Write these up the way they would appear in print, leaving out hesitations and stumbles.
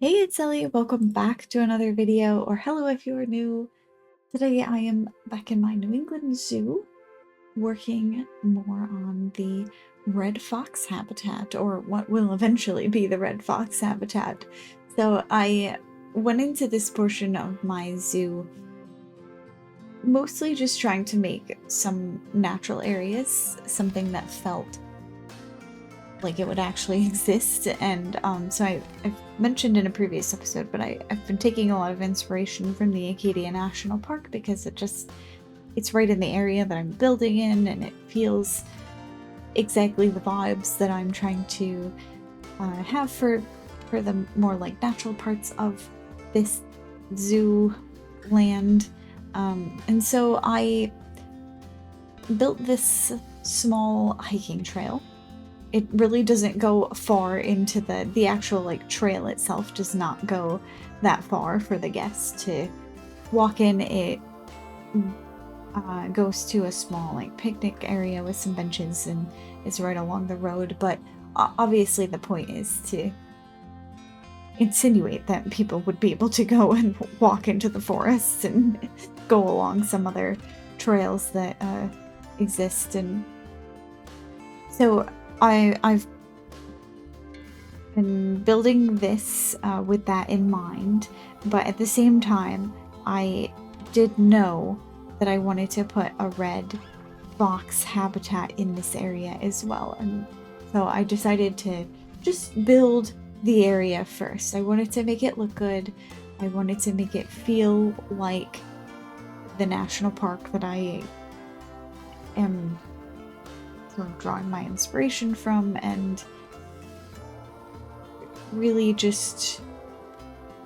Hey, it's Ellie. Welcome back to another video, or hello if you are new. Today I am back in my New England zoo, working more on the red fox habitat, or what will eventually be the red fox habitat. So I went into this portion of my zoo mostly just trying to make some natural areas, something that felt like it would actually exist. And so I've mentioned in a previous episode, but I've been taking a lot of inspiration from the Acadia National Park because it's right in the area that I'm building in, and it feels exactly the vibes that I'm trying to have for the more like natural parts of this zoo land. And so I built this small hiking trail. It really doesn't go far into the actual like trail itself does not go that far for the guests to walk in. It goes to a small like picnic area with some benches and is right along the road, but obviously the point is to insinuate that people would be able to go and walk into the forests and go along some other trails that exist. And so I've been building this with that in mind, but at the same time, I did know that I wanted to put a red fox habitat in this area as well. And so I decided to just build the area first. I wanted to make it look good. I wanted to make it feel like the national park that I am sort of drawing my inspiration from, and really just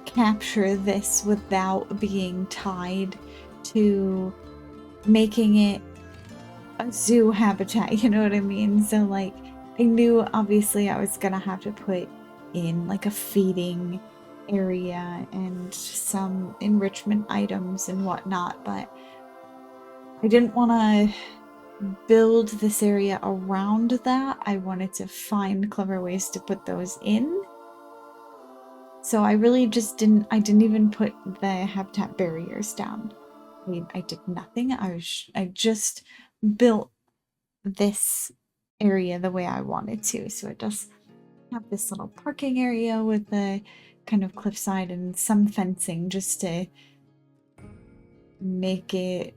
capture this without being tied to making it a zoo habitat, you know what I mean? So like, I knew obviously I was gonna have to put in like a feeding area and some enrichment items and whatnot, but I didn't want to build this area around that. I wanted to find clever ways to put those in. So I really just didn't even put the habitat barriers down. I did nothing. I just built this area the way I wanted to. So it does have this little parking area with a kind of cliffside and some fencing just to make it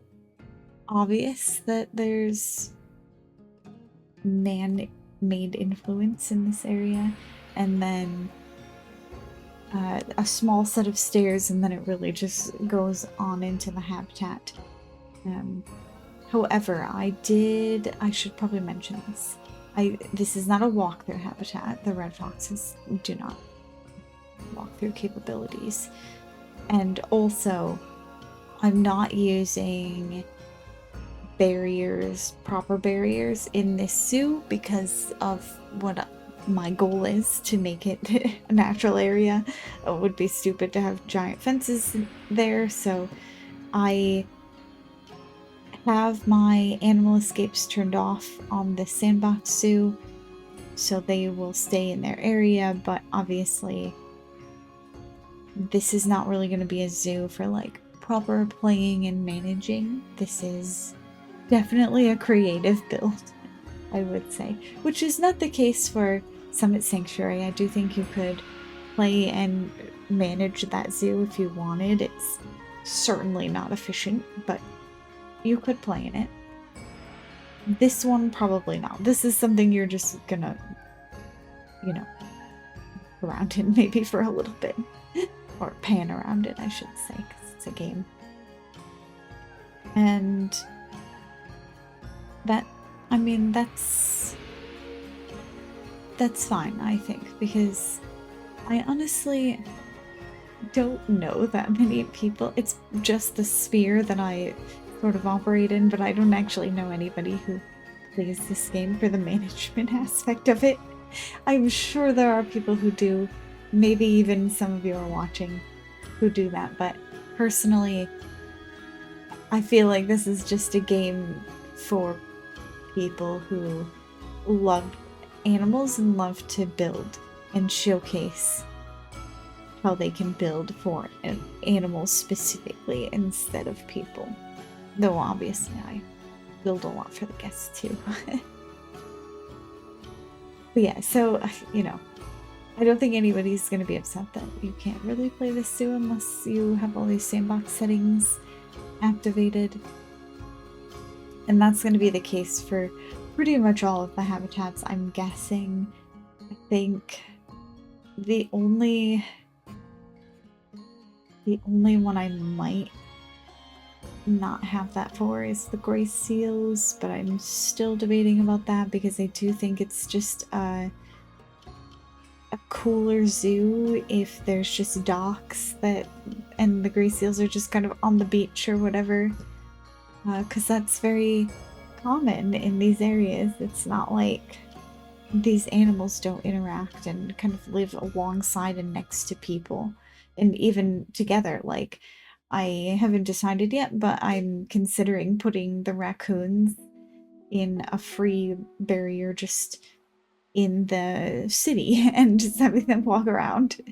obvious that there's man-made influence in this area, and then a small set of stairs, and then it really just goes on into the habitat. However, I should probably mention this. This is not a walkthrough habitat. The red foxes do not walkthrough capabilities. And also, I'm not using proper barriers in this zoo because of what my goal is to make it a natural area. It would be stupid to have giant fences there, so I have my animal escapes turned off on the sandbox zoo, so they will stay in their area, but obviously this is not really going to be a zoo for like proper playing and managing. This is definitely a creative build, I would say, which is not the case for Summit Sanctuary. I do think you could play and manage that zoo if you wanted. It's certainly not efficient, but you could play in it. This one, probably not. This is something you're just gonna, you know, around in maybe for a little bit. Or pan around it, I should say, because it's a game. And that, I mean, that's fine, I think, because I honestly don't know that many people. It's just the sphere that I sort of operate in, but I don't actually know anybody who plays this game for the management aspect of it. I'm sure there are people who do, maybe even some of you are watching who do that, but personally, I feel like this is just a game for people who love animals and love to build and showcase how they can build for animals specifically instead of people. Though obviously I build a lot for the guests too. But yeah, so, you know, I don't think anybody's going to be upset that you can't really play this zoo unless you have all these sandbox settings activated. And that's going to be the case for pretty much all of the habitats, I'm guessing. I think the only one I might not have that for is the gray seals, but I'm still debating about that because I do think it's just a cooler zoo if there's just docks and the gray seals are just kind of on the beach or whatever, because that's very common in these areas. It's not like these animals don't interact and kind of live alongside and next to people and even together. Like, I haven't decided yet, but I'm considering putting the raccoons in a free barrier just in the city and just having them walk around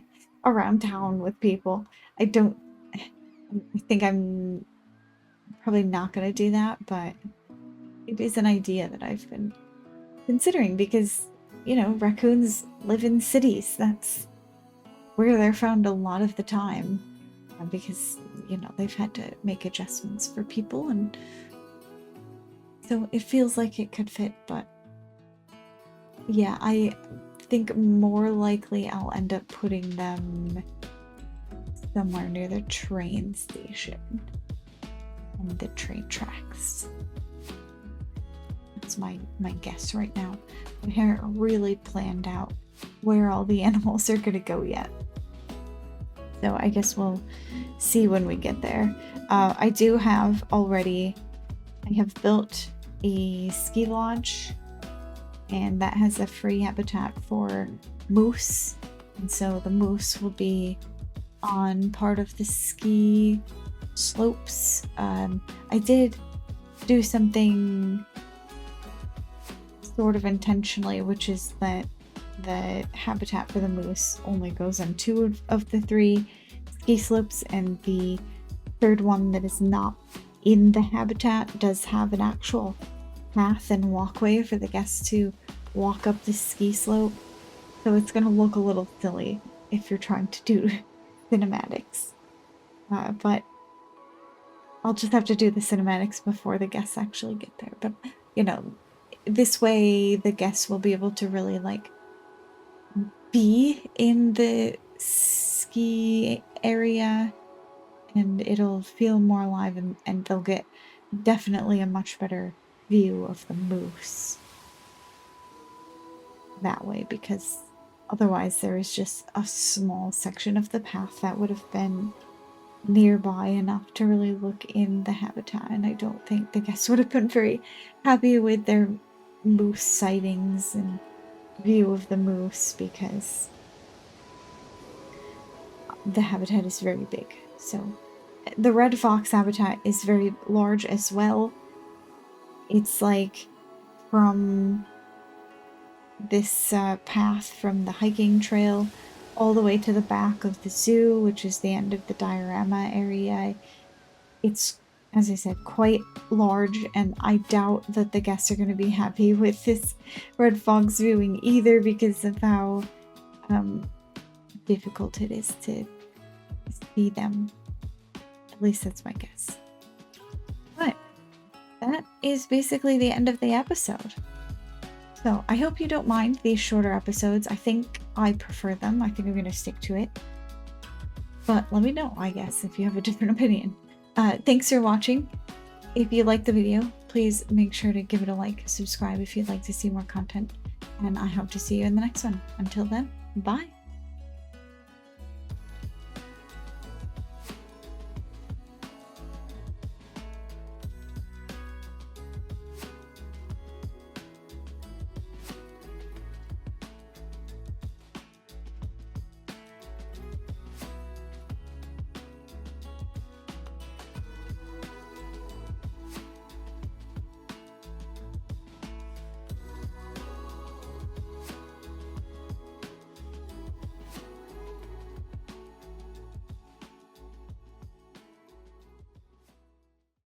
town with people. I think I'm probably not going to do that, but it is an idea that I've been considering because, you know, raccoons live in cities. That's where they're found a lot of the time because, you know, they've had to make adjustments for people, and so it feels like it could fit. But yeah, I think more likely I'll end up putting them somewhere near the train station and the train tracks. That's my guess right now. I haven't really planned out where all the animals are gonna go yet. So I guess we'll see when we get there. I have built a ski lodge, and that has a free habitat for moose. And so the moose will be on part of the ski slopes. I did do something sort of intentionally, which is that the habitat for the moose only goes on 2 of the 3 ski slopes, and the third one that is not in the habitat does have an actual path and walkway for the guests to walk up the ski slope. So it's going to look a little silly if you're trying to do cinematics. But I'll just have to do the cinematics before the guests actually get there. But, you know, this way the guests will be able to really, like, be in the ski area, and it'll feel more alive, and they'll get definitely a much better view of the moose that way, because otherwise there is just a small section of the path that would have been nearby enough to really look in the habitat, and I don't think the guests would have been very happy with their moose sightings and view of the moose, because the habitat is very big. So the red fox habitat is very large as well. It's like from this path from the hiking trail all the way to the back of the zoo, which is the end of the diorama area. It's, as I said, quite large, and I doubt that the guests are going to be happy with this red fox viewing either, because of how difficult it is to see them. At least that's my guess. But that is basically the end of the episode. So I hope you don't mind these shorter episodes. I think I prefer them. I think I'm going to stick to it. But let me know, I guess, if you have a different opinion. Thanks for watching. If you liked the video, please make sure to give it a like, subscribe if you'd like to see more content, and I hope to see you in the next one. Until then, bye!